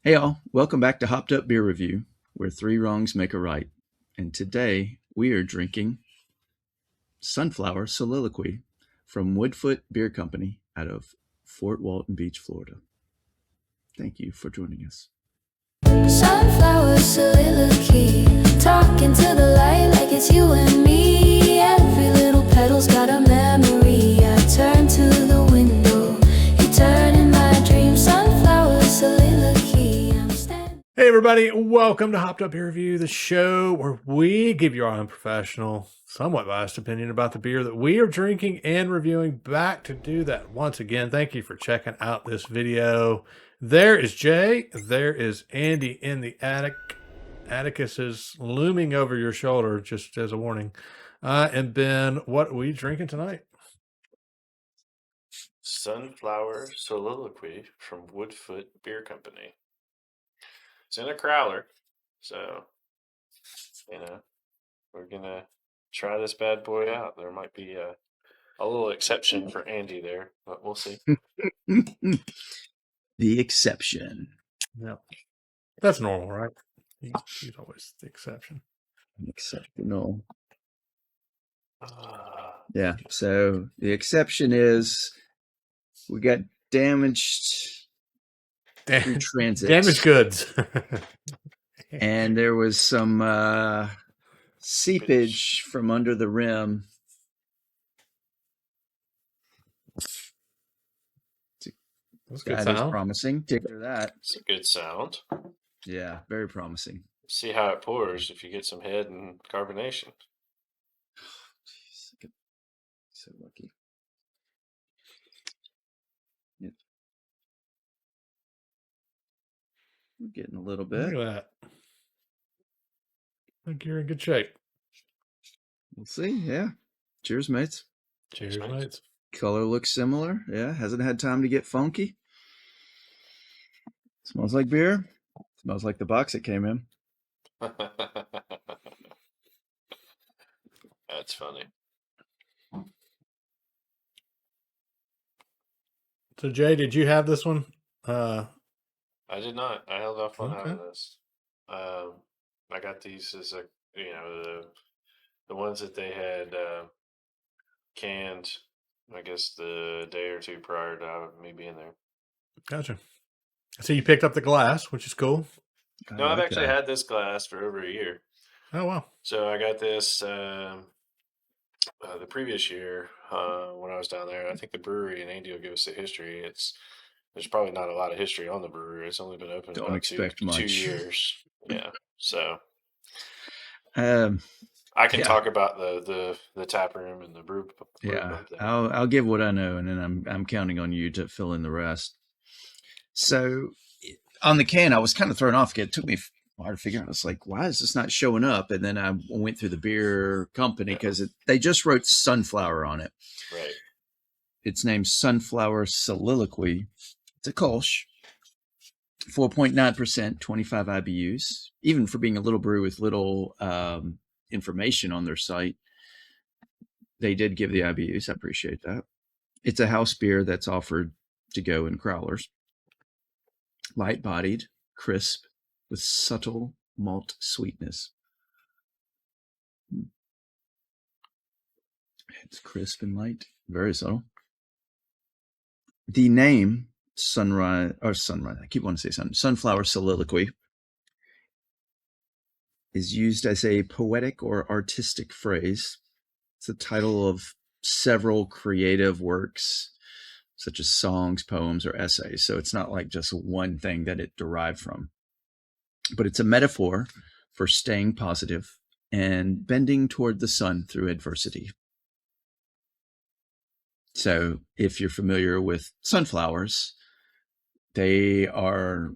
Hey all, welcome back to Hopped Up Beer Review, where three wrongs make a right. And today we are drinking Sunflower Soliloquy from Woodfoot Beer Company out of Fort Walton Beach, Florida. Thank you for joining us. Sunflower soliloquy, talking to the light like it's you and me. Every little petal's got a memory. I turn to the window, you turn in my dreams. Sunflower soliloquy, I'm standing. Hey everybody, welcome to Hopped Up Beer Review, the show where we give you our unprofessional, somewhat biased opinion about the beer that we are drinking and reviewing. Back to do that once again. Thank you for checking out this video. There is Jay, there is Andy in the attic. Atticus is looming over your shoulder, just as a warning. And Ben, what are we drinking tonight? Sunflower Soliloquy from Woodfoot Beer Company. It's in a crowler, so, we're going to try this bad boy out. There might be a little exception for Andy there, but we'll see. The exception. Yeah, that's normal, right? He's always the exception. Exceptional. Yeah, so the exception is we got damaged through transit. Damaged goods. And there was some seepage from under the rim. That's good That is sound. promising. Take care of that. It's a good sound. Yeah, very promising. See how it pours if you get some head and carbonation. Jeez, so lucky. Yep. We're getting a little bit. Look at that. I think you're in good shape. We'll see. Yeah. Cheers, mates. Cheers, mates. mates. Color looks similar. Yeah. Hasn't had time to get funky. Smells like beer. Smells like the box it came in. That's funny. So, Jay, did you have this one? I did not. I held off on Okay. having this. I got these as the ones that they had canned, I guess, the day or two prior to me being there. Gotcha. So you picked up the glass, which is cool. No, I've actually had this glass for over a year. Oh, wow. So I got this the previous year when I was down there. I think the brewery, and Andy will give us the history. There's probably not a lot of history on the brewery. It's only been open Don't about expect 2 much. years. Yeah. So I can talk about the tap room and the brew. Yeah, I'll give what I know, and then I'm counting on you to fill in the rest. So on the can, I was kind of thrown off. It took me a while to figure out. I was like, why is this not showing up? And then I went through the beer company because they just wrote Sunflower on it. Right. It's named Sunflower Soliloquy. It's a Kolsch, 4.9%, 25 IBUs. Even for being a little brew with little information on their site, they did give the IBUs. I appreciate that. It's a house beer that's offered to go in crowlers. Light-bodied, crisp, with subtle malt sweetness. It's crisp and light, very subtle. The name Sunflower Soliloquy is used as a poetic or artistic phrase. It's the title of several creative works, such as songs, poems, or essays. So it's not like just one thing that it derived from. But it's a metaphor for staying positive and bending toward the sun through adversity. So if you're familiar with sunflowers, they are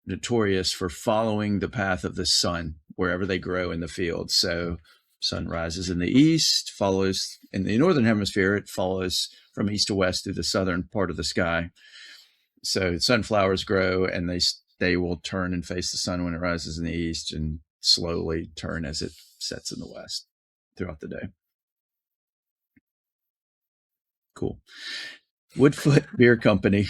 notorious for following the path of the sun wherever they grow in the field. So sun rises in the east, follows in the northern hemisphere, it follows from east to west through the southern part of the sky. So sunflowers grow and they will turn and face the sun when it rises in the east and slowly turn as it sets in the west throughout the day. Cool. Woodfoot Beer Company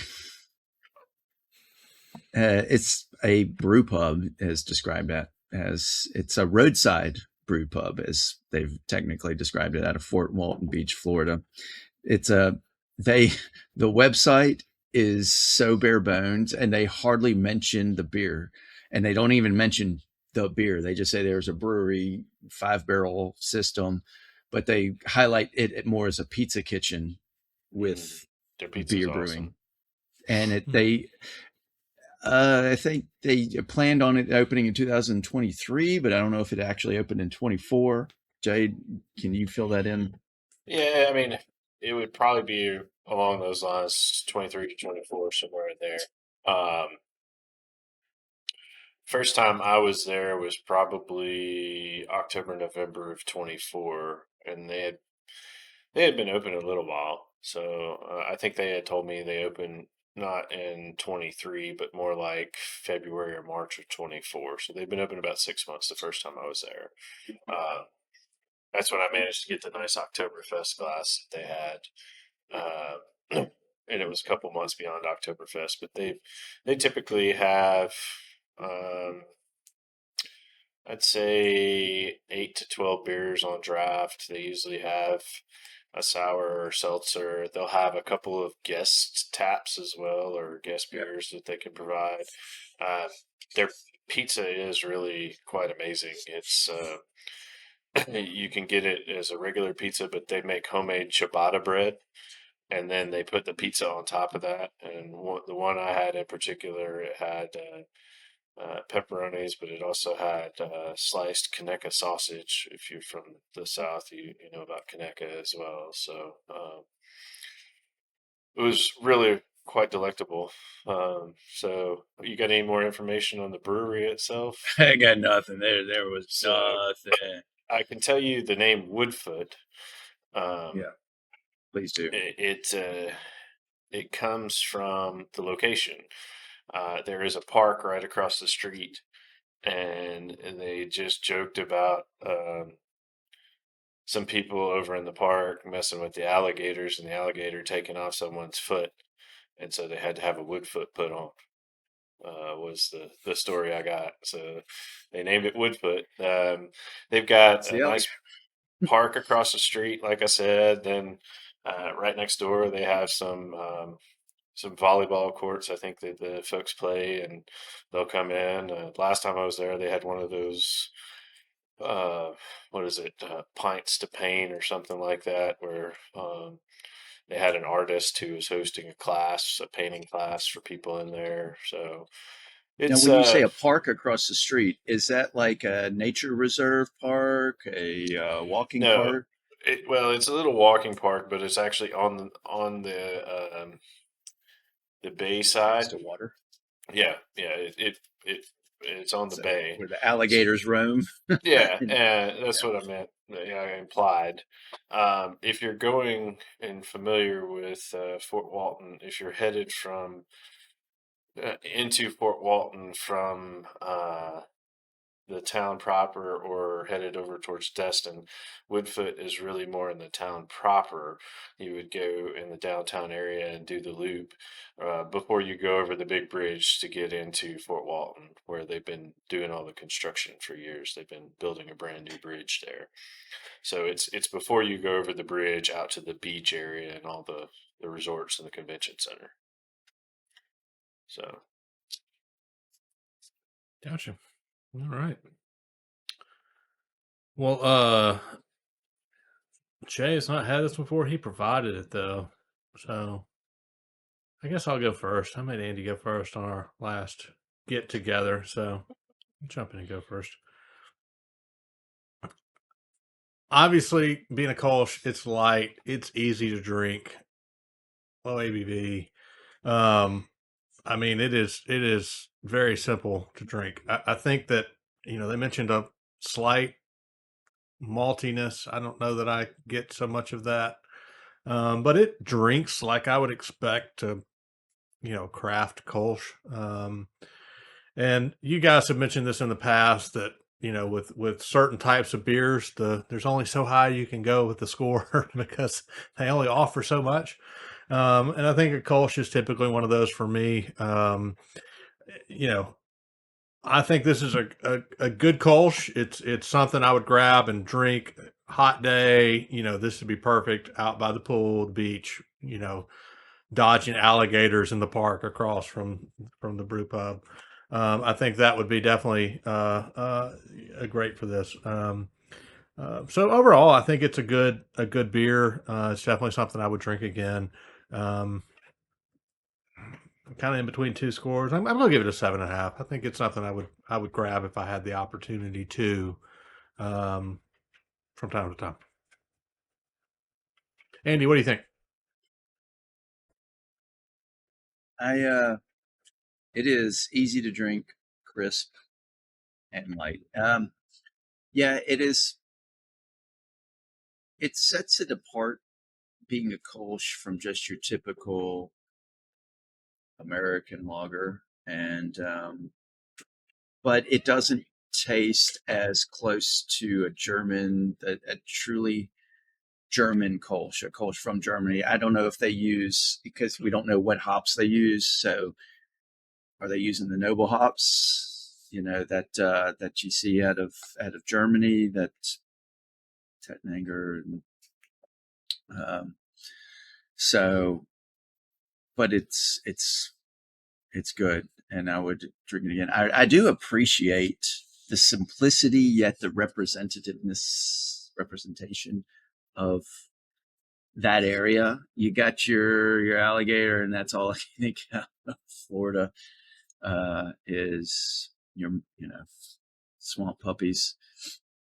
It's a brew pub, as described at as it's a roadside brew pub, as they've technically described it, out of Fort Walton Beach, Florida. It's a they the website is so bare bones, and they hardly mention the beer, and they don't even mention the beer. They just say there's a brewery, 5 barrel system, but they highlight it more as a pizza kitchen with Their pizza's beer awesome. brewing. And I think they planned on it opening in 2023, but I don't know if it actually opened in 24. Jade, can you fill that in? Yeah, I mean, it would probably be along those lines, 23 to 24, somewhere in there. First time I was there was probably October, November of 24, and they had been open a little while. So I think they had told me they opened not in 23, but more like February or March of 24. So they've been open about 6 months the first time I was there. That's when I managed to get the nice Oktoberfest glass that they had. And it was a couple months beyond Oktoberfest, but they typically have, I'd say 8 to 12 beers on draft. They usually have a sour or seltzer. They'll have a couple of guest taps as well, or guest beers that they can provide. Their pizza is really quite amazing. It's you can get it as a regular pizza, but they make homemade ciabatta bread, and then they put the pizza on top of that. And the one I had in particular, it had pepperonis, but it also had sliced Kaneka sausage. If you're from the South, you know about Kaneka as well. So it was really quite delectable. So you got any more information on the brewery itself? I got nothing. There was So nothing. I can tell you the name Woodfoot. Yeah, please do. It comes from the location. There is a park right across the street, and they just joked about some people over in the park messing with the alligators, and the alligator taking off someone's foot, and so they had to have a Woodfoot put on. Was the story I got. So they named it Woodfoot. They've got a nice park across the street, like I said. Then right next door, they have some volleyball courts. I think that the folks play, and they'll come in. Last time I was there, they had one of those. What is it? Pints to Paint or something like that, where they had an artist who was hosting a class, a painting class for people in there. So Now, it's when you say a park across the street, is that like a nature reserve park, a walking no, park? it's a little walking park, but it's actually on the bay side. Next to water? Yeah, it's on the So bay. where the alligators roam? Yeah, and that's what I meant. Yeah, I implied. If you're going and familiar with Fort Walton, if you're headed from into Fort Walton from the town proper or headed over towards Destin, Woodfoot is really more in the town proper. You would go in the downtown area and do the loop before you go over the big bridge to get into Fort Walton, where they've been doing all the construction for years. They've been building a brand new bridge there. So it's before you go over the bridge out to the beach area and all the resorts and the convention center. So Gotcha. All right. Well, Jay has not had this before. He provided it though, so I guess I'll go first. I made Andy go first on our last get together, so I'll jump in and go first. Obviously, being a Kolsch, it's light, it's easy to drink, low ABV. I mean, it is very simple to drink. I think that they mentioned a slight maltiness. I don't know that I get so much of that, but it drinks like I would expect to, craft Kolsch. And you guys have mentioned this in the past that with certain types of beers, there's only so high you can go with the score because they only offer so much. And I think a Kolsch is typically one of those for me. you know, I think this is a good Kolsch. It's something I would grab and drink. Hot day, this would be perfect out by the pool, the beach, dodging alligators in the park across from the brew pub. I think that would be definitely great for this. So overall, I think it's a good beer. It's definitely something I would drink again. Um, kind of in between two scores. I'm gonna give it a 7.5. I think it's something I would grab if I had the opportunity to, um, from time to time. Andy, what do you think? It is easy to drink, crisp and light. Yeah, it is. It sets it apart being a Kolsch from just your typical American lager, and but it doesn't taste as close to a truly German Kolsch, a Kolsch from Germany. I don't know if they use, because we don't know what hops they use. So are they using the noble hops? That you see out of Germany, that Tettnanger. Um, so, but it's good, and I would drink it again. I do appreciate the simplicity, yet the representation of that area. You got your alligator, and that's all I can think of. Florida is your swamp puppies,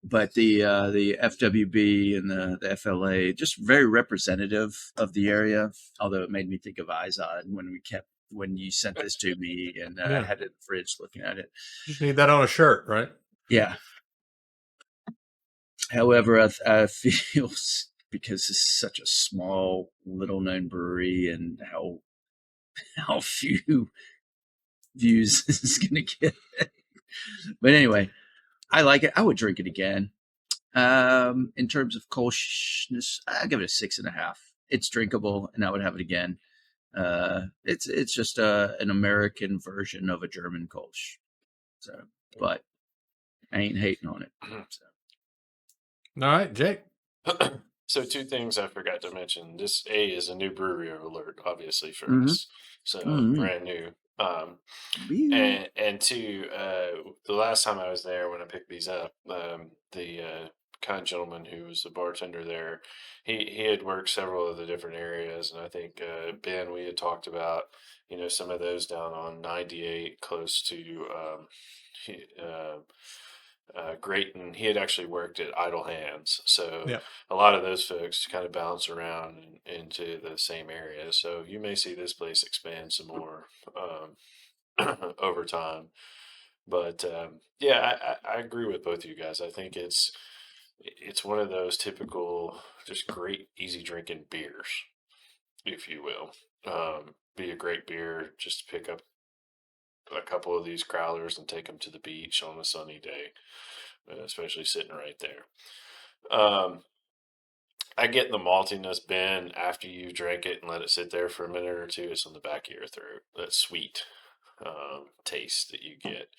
but the FWB and the FLA, just very representative of the area. Although it made me think of Izod when you sent this to me, and I had it in the fridge looking at it. You just need that on a shirt, right? Yeah. However, I feel, because it's such a small, little-known brewery, and how few views this is going to get. But anyway, I like it. I would drink it again. In terms of Kolschness, I give it a 6.5. It's drinkable, and I would have it again. It's just an American version of a German Kolsch. So, but I ain't hating on it. So. All right, Jake. So 2 things I forgot to mention. This is a new brewery alert, obviously, for us. So brand new. And 2, the last time I was there, when I picked these up, the kind gentleman who was the bartender there, he had worked several of the different areas, and I think Ben, we had talked about some of those down on 98, close to Grayton. He had actually worked at Idle Hands, so a lot of those folks kind of bounce around into the same area. So you may see this place expand some more over time. But I agree with both of you guys. I think it's one of those typical, just great, easy drinking beers, if you will. Be a great beer just to pick up a couple of these growlers and take them to the beach on a sunny day, especially sitting right there. I get the maltiness, Ben, after you drink it and let it sit there for a minute or two. It's on the back of your throat, that sweet taste that you get.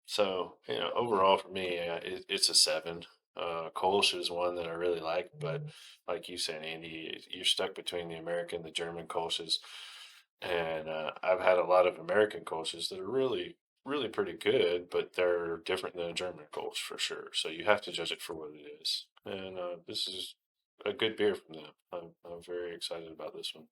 So overall for me, it's a 7. Kolsch is one that I really like, but like you said, Andy, you're stuck between the American and the German Kolsches. And I've had a lot of American Kolsches that are really, really pretty good, but they're different than a German Kolsch for sure. So you have to judge it for what it is. And this is a good beer from them. I'm very excited about this one.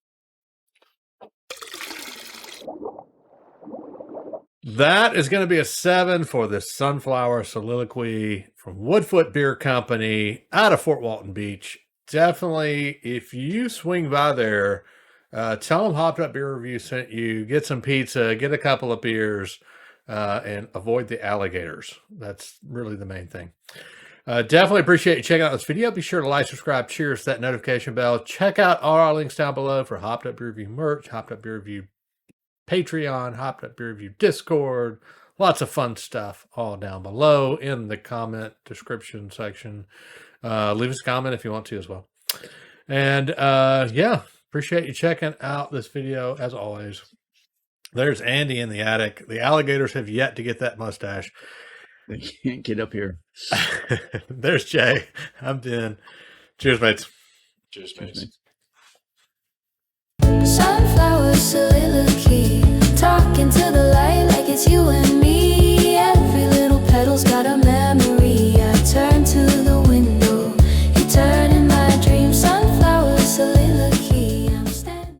That is going to be a 7 for the Sunflower Soliloquy from Woodfoot Beer Company out of Fort Walton Beach. Definitely, if you swing by there, tell them Hopped Up Beer Review sent you. Get some pizza, get a couple of beers, and avoid the alligators. That's really the main thing. Definitely appreciate you checking out this video. Be sure to like, subscribe, cheers that notification bell. Check out all our links down below for Hopped Up Beer Review merch, Hopped Up Beer Review Patreon, Hopped Up Beer Review Discord. Lots of fun stuff all down below in the comment description section. Leave us a comment if you want to as well. And appreciate you checking out this video as always. There's Andy in the attic. The alligators have yet to get that mustache. They can't get up here. There's Jay. I'm Ben. Cheers, mates. Cheers, Cheers, mates. mates. Sunflower